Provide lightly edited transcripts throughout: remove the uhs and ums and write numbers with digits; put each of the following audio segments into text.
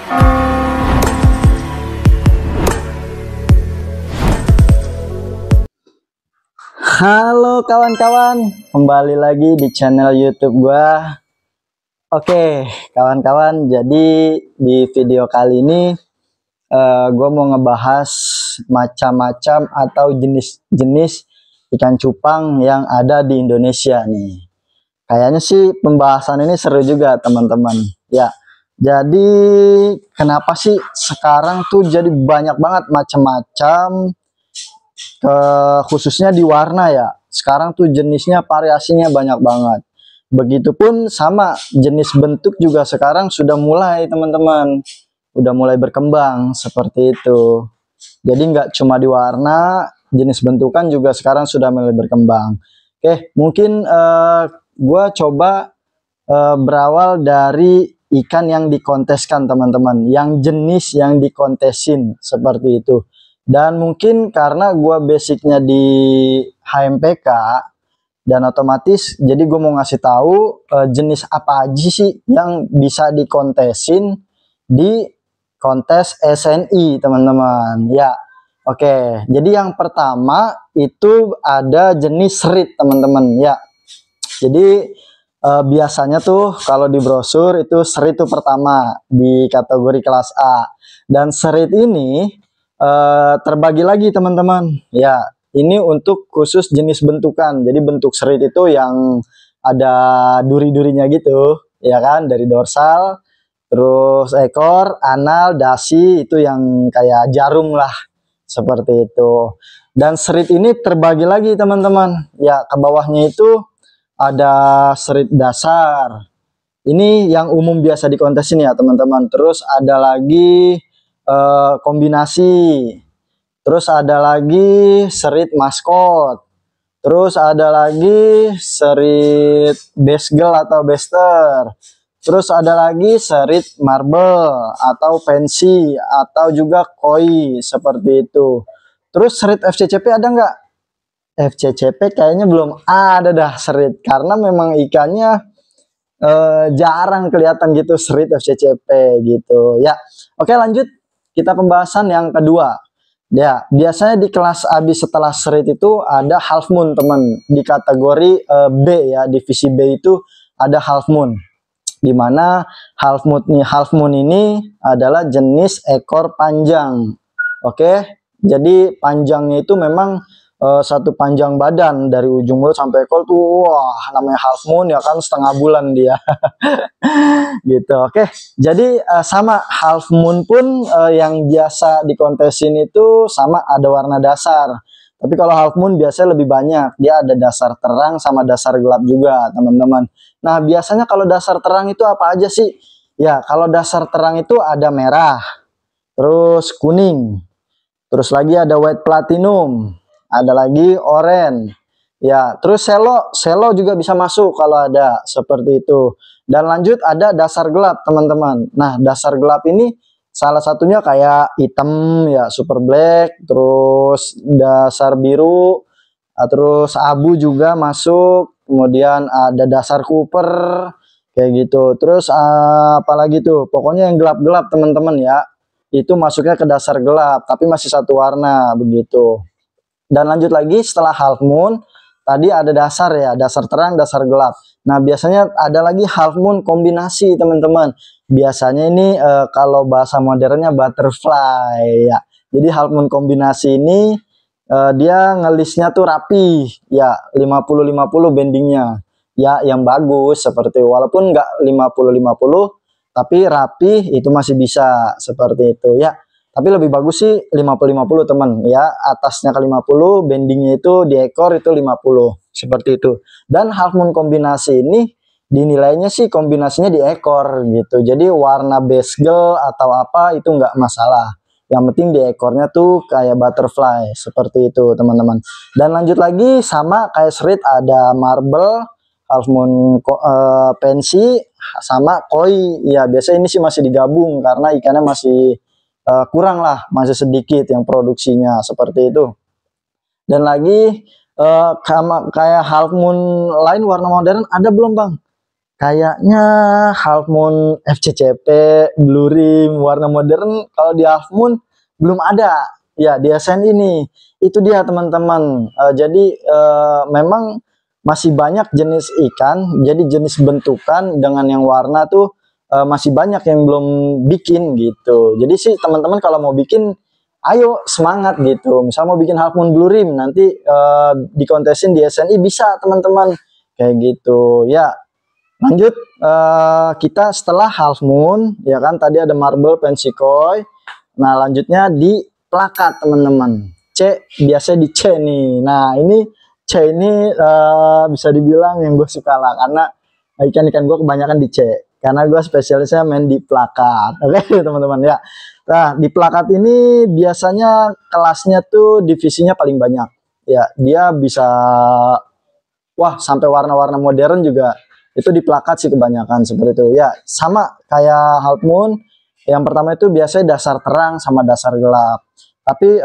Halo kawan-kawan, kembali lagi di channel YouTube gua. Oke, kawan-kawan, jadi di video kali ini gua mau ngebahas macam-macam atau jenis-jenis ikan cupang yang ada di Indonesia nih. Kayaknya sih pembahasan ini seru juga teman-teman. Ya, jadi kenapa sih sekarang tuh jadi banyak banget macam-macam, khususnya di warna ya. Sekarang tuh jenisnya variasinya banyak banget. Begitupun sama jenis bentuk juga sekarang sudah mulai teman-teman, udah mulai berkembang seperti itu. Jadi nggak cuma di warna, jenis bentukan juga sekarang sudah mulai berkembang. Oke, mungkin gue coba berawal dari ikan yang dikonteskan teman-teman, yang jenis yang dikontesin seperti itu. Dan mungkin karena gue basicnya di HMPK dan otomatis jadi gue mau ngasih tahu jenis apa aja sih yang bisa dikontesin di kontes SNI teman-teman ya. Oke, jadi yang pertama itu ada jenis serit teman-teman ya. Jadi biasanya tuh kalau di brosur itu serit itu pertama di kategori kelas A, dan serit ini terbagi lagi teman-teman ya. Ini untuk khusus jenis bentukan. Jadi bentuk serit itu yang ada duri-durinya gitu ya kan, dari dorsal, terus ekor, anal, dasi, itu yang kayak jarum lah seperti itu. Dan serit ini terbagi lagi teman-teman ya, ke bawahnya itu ada serit dasar. Ini yang umum biasa dikontesin ya teman-teman. Terus ada lagi kombinasi. Terus ada lagi serit maskot. Terus ada lagi serit basegel atau bester. Terus ada lagi serit marble atau pensi atau juga koi seperti itu. Terus serit FCCP ada nggak? FCCP kayaknya belum ada dah serit, karena memang ikannya jarang kelihatan gitu serit FCCP gitu ya. Oke, lanjut kita pembahasan yang kedua ya. Biasanya di kelas habis setelah serit itu ada half moon teman, di kategori B ya, divisi B itu ada half moon, dimana half moon ini adalah jenis ekor panjang. Oke, jadi panjangnya itu memang satu panjang badan dari ujung mulut sampai ekor tuh, wah namanya half moon ya kan, setengah bulan dia. Gitu. Oke, jadi sama half moon pun yang biasa dikontesin itu sama ada warna dasar. Tapi kalau half moon biasanya lebih banyak, dia ada dasar terang sama dasar gelap juga teman-teman. Nah biasanya kalau dasar terang itu apa aja sih ya? Kalau dasar terang itu ada merah, terus kuning, terus lagi ada white platinum, ada lagi oranye ya, terus selo juga bisa masuk kalau ada seperti itu. Dan lanjut ada dasar gelap teman-teman. Nah dasar gelap ini salah satunya kayak hitam ya, super black, terus dasar biru, terus abu juga masuk, kemudian ada dasar cooper kayak gitu. Terus apalagi tuh, pokoknya yang gelap-gelap teman-teman ya, itu masuknya ke dasar gelap tapi masih satu warna begitu. Dan lanjut lagi setelah half moon tadi ada dasar ya, dasar terang, dasar gelap. Nah biasanya ada lagi half moon kombinasi teman-teman. Biasanya ini kalau bahasa modernnya butterfly ya. Jadi half moon kombinasi ini dia ngelisnya tuh rapi ya, 50-50 bendingnya ya, yang bagus seperti, walaupun nggak 50-50 tapi rapi itu masih bisa seperti itu ya. Tapi lebih bagus sih 50-50 teman ya, atasnya ke 50, bendingnya itu di ekor itu 50 seperti itu. Dan half moon kombinasi ini dinilainya sih kombinasinya di ekor gitu. Jadi warna basegel atau apa itu nggak masalah. Yang penting di ekornya tuh kayak butterfly seperti itu teman-teman. Dan lanjut lagi sama kayak serit, ada marble, half moon pensi sama koi ya. Biasanya ini sih masih digabung karena ikannya masih kurang lah, masih sedikit yang produksinya seperti itu. Dan lagi kayak half moon lain warna modern ada belum bang? Kayaknya Half Moon FCCP, Blue Rim, warna modern kalau di Half Moon belum ada. Ya, di SN ini. Itu dia teman-teman. Jadi memang masih banyak jenis ikan, jadi jenis bentukan dengan yang warna tuh masih banyak yang belum bikin gitu. Jadi sih teman-teman kalau mau bikin, ayo semangat gitu. Misal mau bikin Half Moon Blue Rim, nanti dikontesin di SNI bisa teman-teman. Kayak gitu. Ya, lanjut kita setelah Half Moon ya kan tadi ada marble, fancy koi. Nah, lanjutnya di plakat teman-teman. C biasa di C nih. Nah, ini C ini bisa dibilang yang gue suka lah karena ikan-ikan gue kebanyakan di C. Karena gue spesialisnya main di plakat. Oke, teman-teman ya. Nah, di plakat ini biasanya kelasnya tuh divisinya paling banyak. Ya, dia bisa wah sampai warna-warna modern juga itu di plakat sih kebanyakan seperti itu ya, sama kayak Half Moon. Yang pertama itu biasanya dasar terang sama dasar gelap, tapi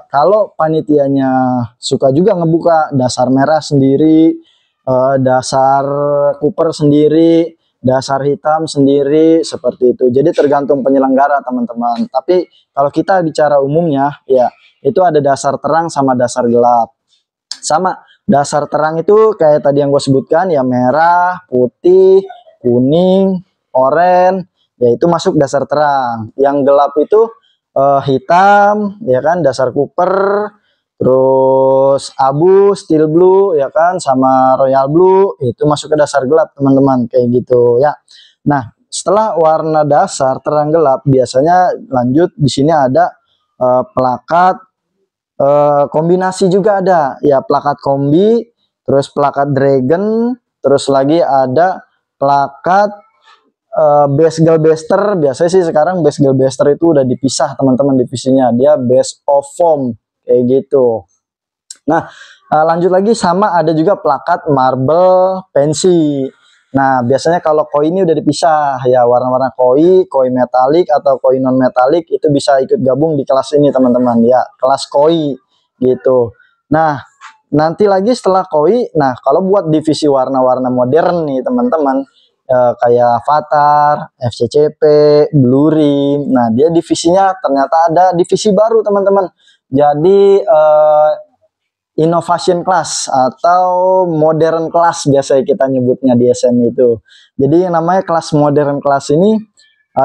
kalau panitianya suka juga ngebuka dasar merah sendiri, dasar Cooper sendiri, dasar hitam sendiri seperti itu. Jadi tergantung penyelenggara teman-teman, tapi kalau kita bicara umumnya ya itu ada dasar terang sama dasar gelap. Sama dasar terang itu kayak tadi yang gue sebutkan ya, merah, putih, kuning, oranye, ya itu masuk dasar terang. Yang gelap itu hitam ya kan, dasar Cooper, terus abu, steel blue ya kan, sama royal blue itu masuk ke dasar gelap teman-teman, kayak gitu ya. Nah, setelah warna dasar terang gelap biasanya lanjut di sini ada plakat. Kombinasi juga ada ya, plakat kombi, terus plakat dragon, terus lagi ada plakat base galbester. Biasanya sih sekarang base galbester itu udah dipisah teman-teman divisinya, dia base of foam kayak gitu. Nah, lanjut lagi sama ada juga plakat marble fancy. Nah, biasanya kalau koi ini udah dipisah ya, warna-warna koi, koi metalik atau koi non metalik itu bisa ikut gabung di kelas ini teman-teman ya, kelas koi gitu. Nah, nanti lagi setelah koi, nah kalau buat divisi warna-warna modern nih teman-teman, kayak Avatar, FCCP, Blue Rim. Nah, dia divisinya ternyata ada divisi baru teman-teman. Jadi innovation class atau modern class biasanya kita nyebutnya di SN itu. Jadi yang namanya kelas modern class ini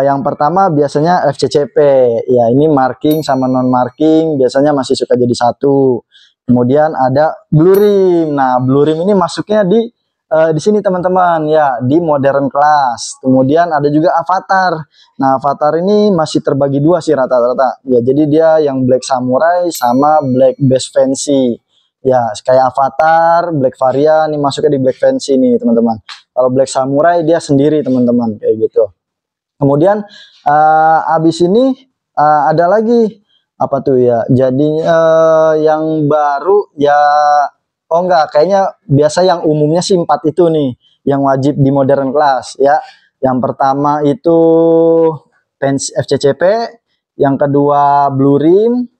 yang pertama biasanya FCCP. Ya, ini marking sama non marking biasanya masih suka jadi satu. Kemudian ada Blue Rim. Nah, Blue Rim ini masuknya di sini teman-teman ya, di modern class. Kemudian ada juga Avatar. Nah, Avatar ini masih terbagi dua sih rata-rata. Ya, jadi dia yang Black Samurai sama Black Base Fancy. Ya, kayak Avatar, Black Varian ini masuknya di Black Fancy nih teman-teman. Kalau Black Samurai dia sendiri teman-teman, kayak gitu. Kemudian abis ini ada lagi apa tuh ya? Jadi yang baru ya, oh enggak, kayaknya biasa yang umumnya sih 4 itu nih yang wajib di modern class ya. Yang pertama itu FCCP, yang kedua Blue Rim,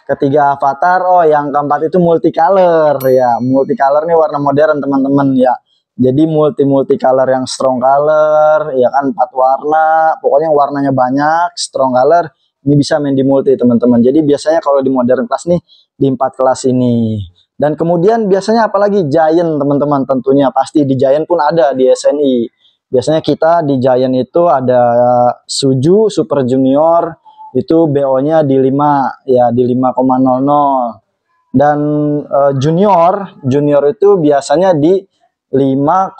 ketiga Avatar, oh yang keempat itu multicolor ya. Multicolor nih warna modern teman-teman ya. Jadi multicolor yang strong color ya kan, 4 warna, pokoknya warnanya banyak, strong color. Ini bisa main di multi teman-teman. Jadi biasanya kalau di modern class nih di 4 kelas ini. Dan kemudian biasanya apalagi Giant teman-teman, tentunya pasti di Giant pun ada di SNI. Biasanya kita di Giant itu ada Suju Super Junior, itu BO-nya di 5 ya, di 5,00. Dan junior itu biasanya di 5,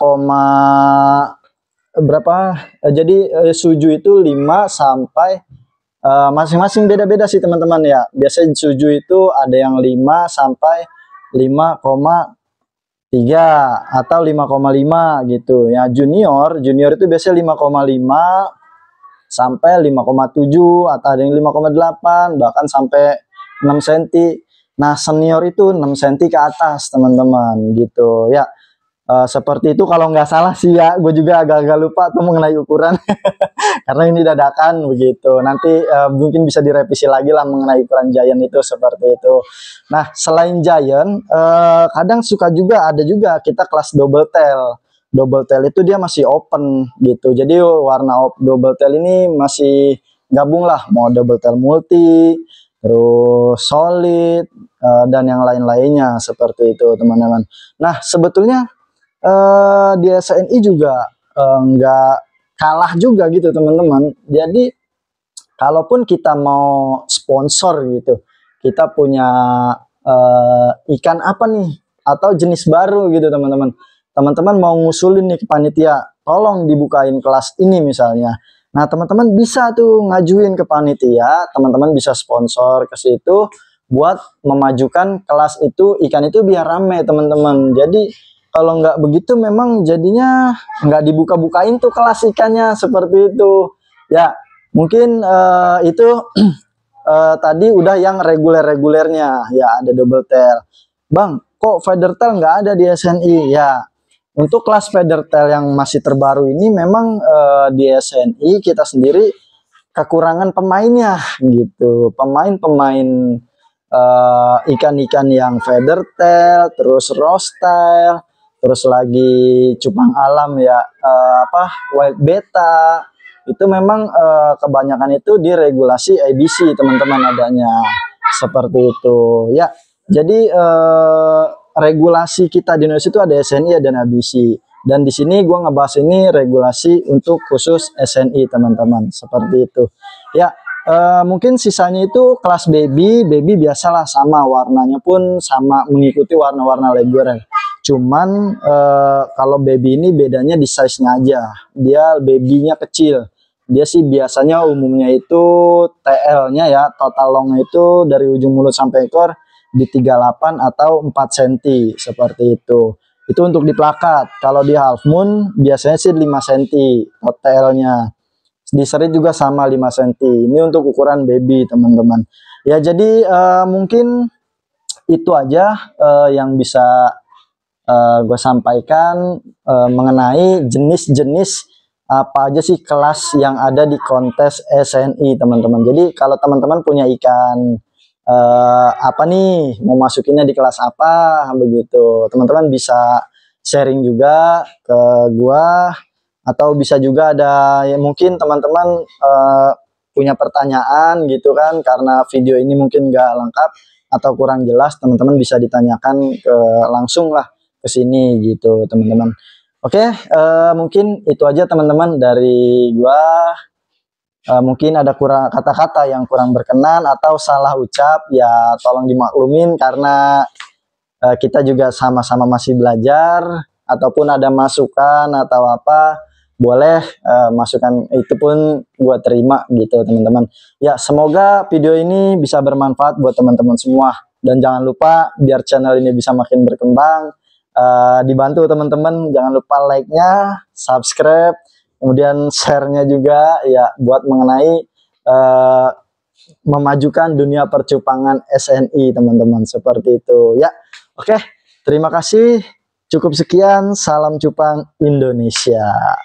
berapa? Jadi Suju itu 5 sampai masing-masing beda-beda sih teman-teman ya. Biasanya Suju itu ada yang 5 sampai 5,3 atau 5,5 gitu ya. Junior itu biasanya 5,5 sampai 5,7 atau ada yang 5,8 bahkan sampai 6 cm. Nah, senior itu 6 cm ke atas teman-teman gitu ya. Seperti itu kalau nggak salah sih ya, gue juga agak-agak lupa tuh mengenai ukuran karena ini dadakan begitu. Nanti mungkin bisa direvisi lagi lah mengenai ukuran Giant itu seperti itu. Nah, selain Giant kadang suka juga ada juga kita kelas double tail. double tail itu dia masih open gitu. Jadi warna double tail ini masih gabung lah, mau double tail multi, terus solid, dan yang lain-lainnya seperti itu teman-teman. Nah sebetulnya di SNI juga nggak kalah juga gitu teman-teman. Jadi kalaupun kita mau sponsor gitu, kita punya ikan apa nih atau jenis baru gitu teman-teman. Teman-teman mau ngusulin nih ke panitia, tolong dibukain kelas ini misalnya. Nah teman-teman bisa tuh ngajuin ke panitia, teman-teman bisa sponsor ke situ buat memajukan kelas itu, ikan itu biar rame teman-teman. Jadi kalau nggak begitu memang jadinya nggak dibuka-bukain tuh kelas ikannya seperti itu. Ya mungkin itu tadi udah yang reguler-regulernya, ya ada double tail. Bang, kok feather tail nggak ada di SNI? Ya, untuk kelas feather tail yang masih terbaru ini memang di SNI kita sendiri kekurangan pemainnya gitu. Pemain-pemain ikan-ikan yang feather tail, terus rose tail, terus lagi cupang alam ya, wild beta. Itu memang kebanyakan itu di regulasi ABC teman-teman adanya seperti itu ya. Jadi regulasi kita di Indonesia itu ada SNI dan ABC, dan di sini gue ngebahas ini regulasi untuk khusus SNI teman-teman seperti itu ya. Mungkin sisanya itu kelas baby biasalah sama warnanya pun sama mengikuti warna-warna reguler. Cuman kalau baby ini bedanya di size-nya aja, dia babynya kecil. Dia sih biasanya umumnya itu TL-nya ya, total long itu dari ujung mulut sampai ekor di 38 atau 4 cm seperti itu. Itu untuk di plakat. Kalau di half moon biasanya sih 5 cm TL-nya. Di serit juga sama 5 cm. Ini untuk ukuran baby teman-teman. Ya jadi mungkin itu aja yang bisa gue sampaikan mengenai jenis-jenis apa aja sih kelas yang ada di kontes SNI teman-teman. Jadi kalau teman-teman punya ikan apa nih, mau masukinnya di kelas apa begitu, teman-teman bisa sharing juga ke gua, atau bisa juga ada ya, mungkin teman-teman punya pertanyaan gitu kan, karena video ini mungkin nggak lengkap atau kurang jelas, teman-teman bisa ditanyakan ke langsung lah ke sini gitu teman-teman. Oke, mungkin itu aja teman-teman dari gua. Mungkin ada kurang kata-kata yang kurang berkenan atau salah ucap, ya tolong dimaklumin karena kita juga sama-sama masih belajar. Ataupun ada masukan atau apa, boleh masukan itu pun gua terima gitu teman-teman. Ya semoga video ini bisa bermanfaat buat teman-teman semua, dan jangan lupa biar channel ini bisa makin berkembang, dibantu teman-teman, jangan lupa like-nya, subscribe, kemudian share-nya juga ya, buat mengenai memajukan dunia percupangan SNI teman-teman seperti itu ya. Oke, terima kasih, cukup sekian, salam cupang Indonesia.